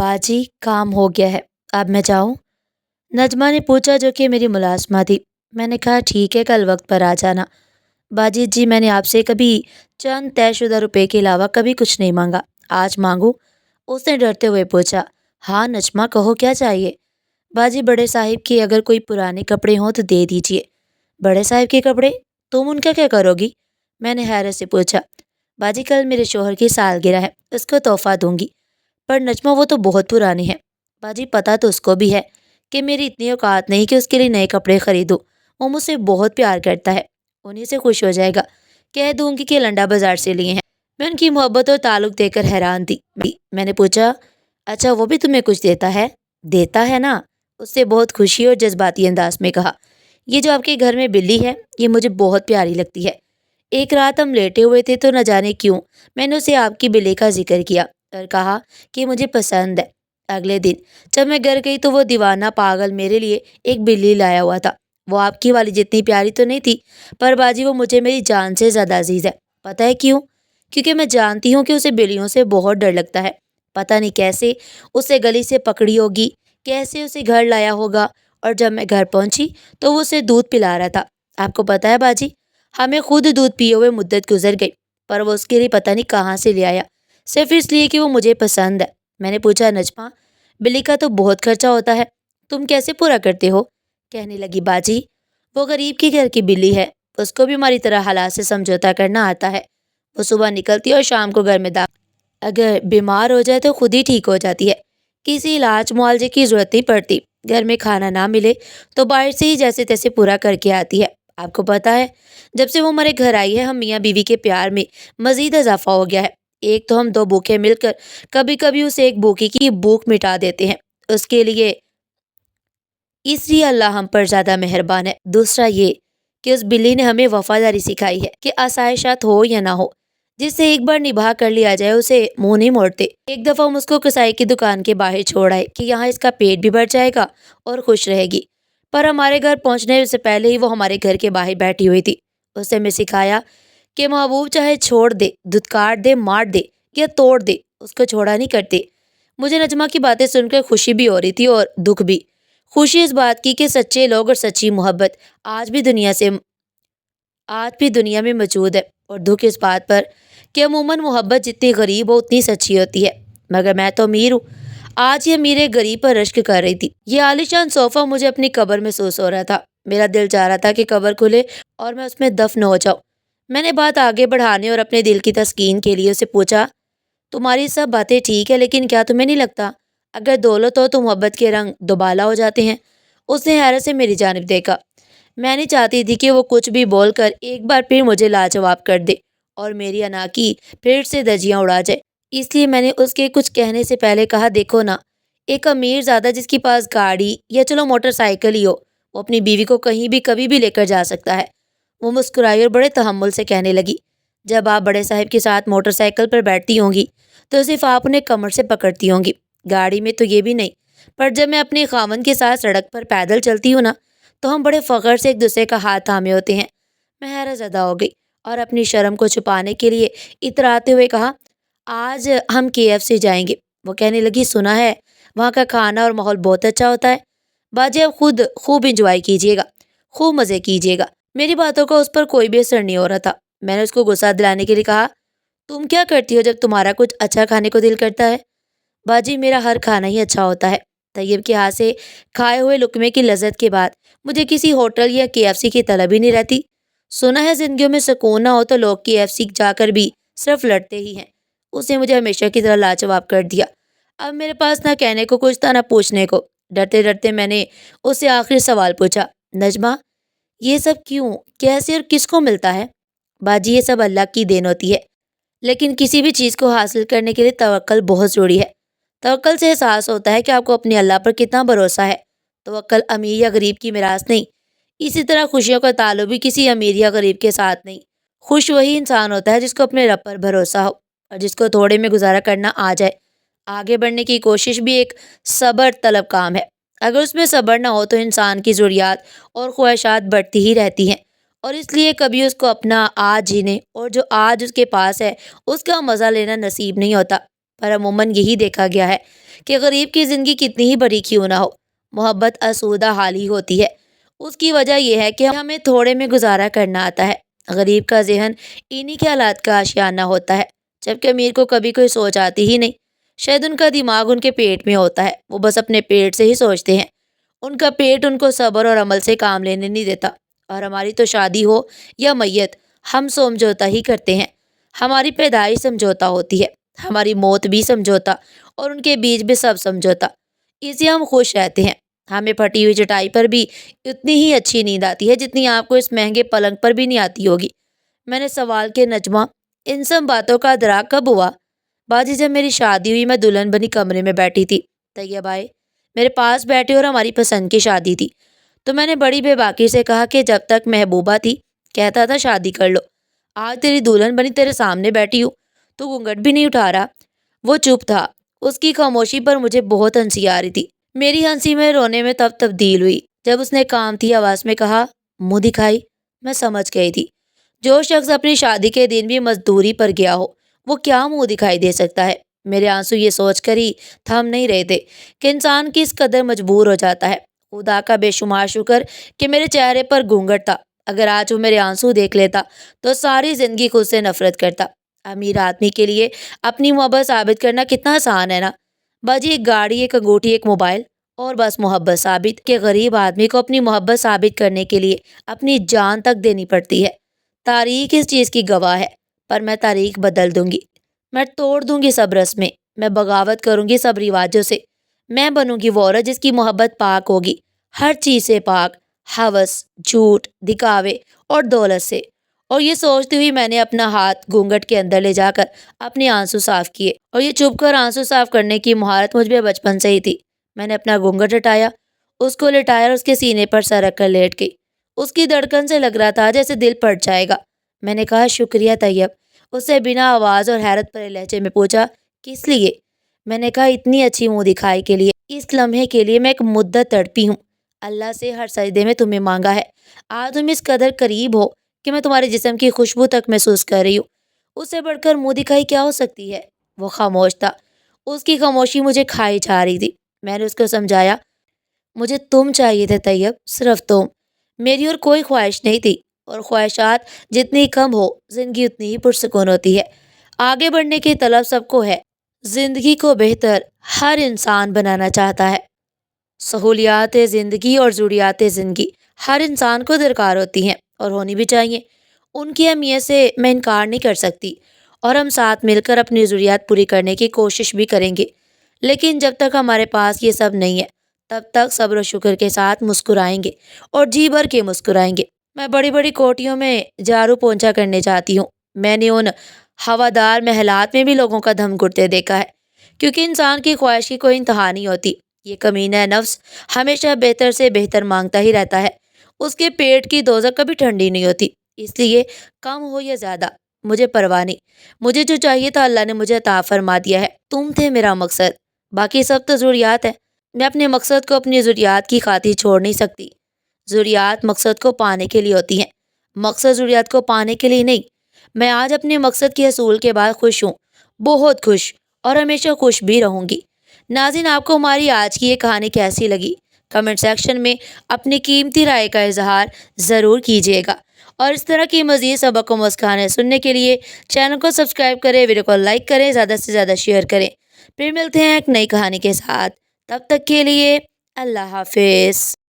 बाजी काम हो गया है, अब मैं जाऊं? नजमा ने पूछा, जो कि मेरी मुलाजमा थी। मैंने कहा ठीक है, कल वक्त पर आ जाना। बाजी जी, मैंने आपसे कभी चंद तयशुदा रुपए के अलावा कभी कुछ नहीं मांगा, आज मांगू? उसने डरते हुए पूछा। हाँ नजमा, कहो क्या चाहिए? बाजी, बड़े साहिब के अगर कोई पुराने कपड़े हों तो दे दीजिए। बड़े साहिब के कपड़े? तुम उनका क्या करोगी? मैंने हैरत से पूछा। बाजी, कल मेरे शोहर की सालगिरह है, उसको तोहफा दूंगी। पर नजमा, वो तो बहुत पुरानी है। बाजी, पता तो उसको भी है कि मेरी इतनी औकात नहीं कि उसके लिए नए कपड़े खरीदूं। वो मुझसे बहुत प्यार करता है, उन्हीं से खुश हो जाएगा। कह दूंगी कि लंडा बाजार से लिए हैं। मैं उनकी मोहब्बत और ताल्लुक देखकर हैरान थी। मैंने पूछा, अच्छा वो भी तुम्हें कुछ देता है? देता है ना? उससे बहुत खुशी और जज्बाती अंदाज में कहा। ये जो आपके घर में बिल्ली है, ये मुझे बहुत प्यारी लगती है। एक रात हम लेटे हुए थे तो न जाने क्यों मैंने उसे आपकी बिल्ली का जिक्र किया और कहा कि मुझे पसंद है। अगले दिन जब मैं घर गई तो वो दीवाना पागल मेरे लिए एक बिल्ली लाया हुआ था। वो आपकी वाली जितनी प्यारी तो नहीं थी, पर बाजी वो मुझे मेरी जान से ज़्यादा अजीज है। पता है क्यों? क्योंकि मैं जानती हूँ कि उसे बिल्लियों से बहुत डर लगता है। पता नहीं कैसे उसे गली से पकड़ी होगी, कैसे उसे घर लाया होगा। और जब मैं घर पहुंची तो वो उसे दूध पिला रहा था। आपको पता है बाजी, हमें खुद दूध पिए हुए मुद्दत गुजर गई, पर वो उसके लिए पता नहीं कहाँ से ले आया, सिर्फ इसलिए कि वो मुझे पसंद है। मैंने पूछा, नजमा, बिल्ली का तो बहुत खर्चा होता है, तुम कैसे पूरा करते हो? कहने लगी, बाजी, वो गरीब के घर की बिल्ली है, उसको भी हमारी तरह हालात से समझौता करना आता है। वो सुबह निकलती है और शाम को घर में अगर बीमार हो जाए तो खुद ही ठीक हो जाती है, किसी इलाज मुआवजे की जरूरत नहीं पड़ती। घर में खाना ना मिले तो बाहर से ही जैसे तैसे पूरा करके आती है। आपको पता है, जब से वो हमारे घर आई है, हम मियाँ बीवी के प्यार में मजीद इजाफा हो गया है। एक तो हम दो भूखे मिलकर कभी कभी उसे एक भूखे की भूख मिटा देते हैं, उसके लिए इसलिए अल्लाह हम पर ज़्यादा मेहरबान है। दूसरा ये कि उस बिल्ली ने हमें वफादारी सिखाई है कि आसाइशात हो या ना हो, जिसे एक बार निभा कर लिया जाए उसे मुंह नहीं मोड़ते। एक दफ़ा हम उसको कसाई की दुकान के बाहर छोड़ आए कि यहाँ इसका पेट भी भर जाएगा और खुश रहेगी। पर हमारे घर पहुँचने से पहले ही वो हमारे घर के बाहर बैठी हुई थी। उसने हमें सिखाया कि महबूब चाहे छोड़ दे, धुतकार दे, मार दे या तोड़ दे, उसको छोड़ा नहीं करते। मुझे नजमा की बातें सुनकर खुशी भी हो रही थी और दुख भी। खुशी इस बात की कि सच्चे लोग और सच्ची मोहब्बत आज भी दुनिया में मौजूद है, और दुख इस बात पर कि अमूमन मोहब्बत जितनी गरीब हो उतनी सच्ची होती है। मगर मैं तो अमीर हूँ। आज ये अमीर गरीब पर रश्क कर रही थी। ये आलीशान सोफा मुझे अपनी कब्र महसूस हो रहा था। मेरा दिल चाह रहा था कि कब्र खुले और मैं उसमें दफन हो जाऊं। मैंने बात आगे बढ़ाने और अपने दिल की तस्कीन के लिए उसे पूछा, तुम्हारी सब बातें ठीक है, लेकिन क्या तुम्हें नहीं लगता अगर दौलत हो तो मोहब्बत के रंग दुबाला हो जाते हैं? उसने हैरत से मेरी जानिब देखा। मैं नहीं चाहती थी कि वो कुछ भी बोलकर एक बार फिर मुझे लाजवाब कर दे और मेरी अना की फिर से धज्जियां उड़ा जाए। इसलिए मैंने उसके कुछ कहने से पहले कहा, देखो ना, एक अमीर ज़्यादा जिसके पास गाड़ी या चलो मोटरसाइकिल ही हो, वो अपनी बीवी को कहीं भी कभी भी लेकर जा सकता है। वो मुस्कुराई और बड़े तहम्मुल से कहने लगी, जब आप बड़े साहब के साथ मोटरसाइकिल पर बैठती होंगी तो सिर्फ आप उन्हें कमर से पकड़ती होंगी, गाड़ी में तो ये भी नहीं। पर जब मैं अपने खामन के साथ सड़क पर पैदल चलती हूँ ना, तो हम बड़े फ़ख्र से एक दूसरे का हाथ थामे होते हैं। मैं हैरत ज़दा हो गई और अपनी शर्म को छुपाने के लिए इतराते हुए कहा, आज हम KFC जाएंगे। वो कहने लगी, सुना है वहाँ का खाना और माहौल बहुत अच्छा होता है। बाजी, आप खुद खूब इंजॉय कीजिएगा, खूब मज़े कीजिएगा। मेरी बातों का उस पर कोई भी असर नहीं हो रहा था। मैंने उसको गुस्सा दिलाने के लिए कहा, तुम क्या करती हो जब तुम्हारा कुछ अच्छा खाने को दिल करता है? बाजी, मेरा हर खाना ही अच्छा होता है। तैयब के हाथ से खाए हुए लुकमे की लज्जत के बाद मुझे किसी होटल या KFC की तलब ही नहीं रहती। सुना है जिंदगियों में सुकून ना हो तो लोग KFC जाकर भी सिर्फ लड़ते ही हैं। उसने मुझे हमेशा की तरह लाजवाब कर दिया। अब मेरे पास ना कहने को कुछ था ना पूछने को। डरते डरते मैंने उससे आखिरी सवाल पूछा, नजमा, ये सब क्यों, कैसे और किसको मिलता है? बाजी, ये सब अल्लाह की देन होती है, लेकिन किसी भी चीज़ को हासिल करने के लिए तवक्कल बहुत ज़रूरी है। तवक्कल से एहसास होता है कि आपको अपने अल्लाह पर कितना भरोसा है। तवक्कल अमीर या गरीब की मिरास नहीं। इसी तरह खुशियों का ताल्लुक भी किसी अमीर या गरीब के साथ नहीं। खुश वही इंसान होता है जिसको अपने रब पर भरोसा हो और जिसको थोड़े में गुजारा करना आ जाए। आगे बढ़ने की कोशिश भी एक सब्र तलब काम है। अगर उसमें सब्र ना हो तो इंसान की ज़रूरियात और ख्वाहिशात बढ़ती ही रहती हैं, और इसलिए कभी उसको अपना आज जीने और जो आज उसके पास है उसका मज़ा लेना नसीब नहीं होता। پر عموماً یہی دیکھا گیا ہے کہ غریب کی زندگی کتنی ہی بڑی کیوں نہ ہو، محبت آسودہ حال ہی ہوتی ہے۔ اس کی وجہ یہ ہے کہ ہمیں تھوڑے میں گزارا کرنا آتا ہے۔ غریب کا ذہن انہی کے حالات کا آشیانہ ہوتا ہے، جبکہ امیر کو کبھی کوئی سوچ آتی ہی نہیں۔ شاید ان کا دماغ ان کے پیٹ میں ہوتا ہے، وہ بس اپنے پیٹ سے ہی سوچتے ہیں۔ ان کا پیٹ ان کو صبر اور عمل سے کام لینے نہیں دیتا۔ اور ہماری تو شادی ہو یا میت، ہم سمجھوتا ہی کرتے ہیں۔ ہماری پیدائش سمجھوتا ہوتی ہے، ہماری موت بھی سمجھوتا، اور ان کے بیچ بھی سب سمجھوتا۔ اس سے ہم خوش رہتے ہیں۔ ہمیں پھٹی ہوئی چٹائی پر بھی اتنی ہی اچھی نیند آتی ہے جتنی آپ کو اس مہنگے پلنگ پر بھی نہیں آتی ہوگی۔ میں نے سوال کہ نجمہ، ان سب باتوں کا ادراک کب ہوا؟ باجی جب میری شادی ہوئی، میں دلہن بنی کمرے میں بیٹھی تھی، طیب آئے میرے پاس بیٹھے اور ہماری پسند کی شادی تھی۔ تو میں نے بڑی بے باکی سے کہا کہ جب تک محبوبہ تھی کہتا تھا شادی کر لو، آج تیری دلہن بنی تیرے سامنے بیٹھی ہوں تو گھونگھٹ بھی نہیں اٹھا رہا۔ وہ چپ تھا، اس کی خاموشی پر مجھے بہت ہنسی آ رہی تھی۔ میری ہنسی میں رونے میں تب تبدیل ہوئی جب اس نے کام تھی آواز میں کہا، منہ دکھائی۔ میں سمجھ گئی تھی، جو شخص اپنی شادی کے دن بھی مزدوری پر گیا ہو وہ کیا منہ دکھائی دے سکتا ہے۔ میرے آنسو یہ سوچ کر ہی تھم نہیں رہے تھے کہ انسان کس قدر مجبور ہو جاتا ہے۔ خدا کا بے شمار شکر کہ میرے چہرے پر گھونگھٹ تھا۔ اگر آج وہ میرے آنسو دیکھ لیتا تو ساری زندگی خود سے نفرت کرتا۔ امیر آدمی کے لیے اپنی محبت ثابت کرنا کتنا آسان ہے نا باجی، ایک گاڑی، ایک انگوٹھی، ایک موبائل، اور بس محبت ثابت۔ کہ غریب آدمی کو اپنی محبت ثابت کرنے کے لیے اپنی جان تک دینی پڑتی ہے۔ تاریخ اس چیز کی گواہ ہے، پر میں تاریخ بدل دوں گی۔ میں توڑ دوں گی سب رسمیں، میں بغاوت کروں گی سب رواجوں سے۔ میں بنوں گی وہ عورت جس کی محبت پاک ہوگی، ہر چیز سے پاک، ہوس، جھوٹ، دکھاوے اور دولت سے۔ اور یہ سوچتی ہوئی میں نے اپنا ہاتھ گھونگھٹ کے اندر لے جا کر اپنے آنسو صاف کیے، اور یہ چپ کر آنسو صاف کرنے کی مہارت مجھ میں بچپن سے ہی تھی۔ میں نے اپنا گھونگھٹ ہٹایا، اس کو لٹایا اور اس کے سینے پر سر رکھ کر لیٹ گئی۔ اس کی دھڑکن سے لگ رہا تھا جیسے دل پھٹ جائے گا۔ میں نے کہا، شکریہ طیب۔ اس سے بنا آواز اور حیرت بھرے لہجے میں پوچھا، کس لیے؟ میں نے کہا، اتنی اچھی منہ دکھائی کے لیے، اس لمحے کے لیے میں ایک مدت تڑپی ہوں۔ اللہ سے ہر سجدے میں تمہیں مانگا ہے۔ آج تم اس قدر قریب ہو کہ میں تمہارے جسم کی خوشبو تک محسوس کر رہی ہوں۔ اس سے بڑھ کر منہ دکھائی کیا ہو سکتی ہے؟ وہ خاموش تھا، اس کی خاموشی مجھے کھائی جا رہی تھی۔ میں نے اس کو سمجھایا، مجھے تم چاہیے تھے طیب، صرف تم۔ میری اور کوئی خواہش نہیں تھی، اور خواہشات جتنی کم ہو زندگی اتنی ہی پرسکون ہوتی ہے۔ آگے بڑھنے کی طلب سب کو ہے، زندگی کو بہتر ہر انسان بنانا چاہتا ہے۔ سہولیات زندگی اور ضروریات زندگی ہر انسان کو درکار ہوتی ہیں اور ہونی بھی چاہیے۔ ان کی اہمیت سے میں انکار نہیں کر سکتی، اور ہم ساتھ مل کر اپنی ضروریات پوری کرنے کی کوشش بھی کریں گے۔ لیکن جب تک ہمارے پاس یہ سب نہیں ہے تب تک صبر و شکر کے ساتھ مسکرائیں گے، اور جی بھر کے مسکرائیں گے۔ میں بڑی بڑی کوٹھیوں میں جھاڑو پونچھا کرنے جاتی ہوں۔ میں نے ان ہوادار محلات میں بھی لوگوں کا دم گھٹتے دیکھا ہے، کیونکہ انسان کی خواہش کی کوئی انتہا نہیں ہوتی۔ یہ کمینہ نفس ہمیشہ بہتر سے بہتر مانگتا ہی رہتا ہے، اس کے پیٹ کی دوزخ کبھی ٹھنڈی نہیں ہوتی۔ اس لیے کم ہو یا زیادہ مجھے پرواہ نہیں، مجھے جو چاہیے تھا اللہ نے مجھے عطا فرما دیا ہے۔ تم تھے میرا مقصد، باقی سب تو ضروریات ہیں۔ میں اپنے مقصد کو اپنی ضروریات کی خاطر چھوڑ نہیں سکتی۔ ضروریات مقصد کو پانے کے لیے ہوتی ہیں، مقصد ضروریات کو پانے کے لیے نہیں۔ میں آج اپنے مقصد کے حصول کے بعد خوش ہوں، بہت خوش، اور ہمیشہ خوش بھی رہوں گی۔ ناظرین، آپ کو ہماری آج کی یہ کہانی کیسی لگی؟ کمنٹ سیکشن میں اپنی قیمتی رائے کا اظہار ضرور کیجیے گا، اور اس طرح کی مزید سبق و مسکانیں سننے کے لیے چینل کو سبسکرائب کریں، ویڈیو کو لائک کریں، زیادہ سے زیادہ شیئر کریں۔ پھر ملتے ہیں ایک نئی کہانی کے ساتھ، تب تک کے لیے اللہ حافظ۔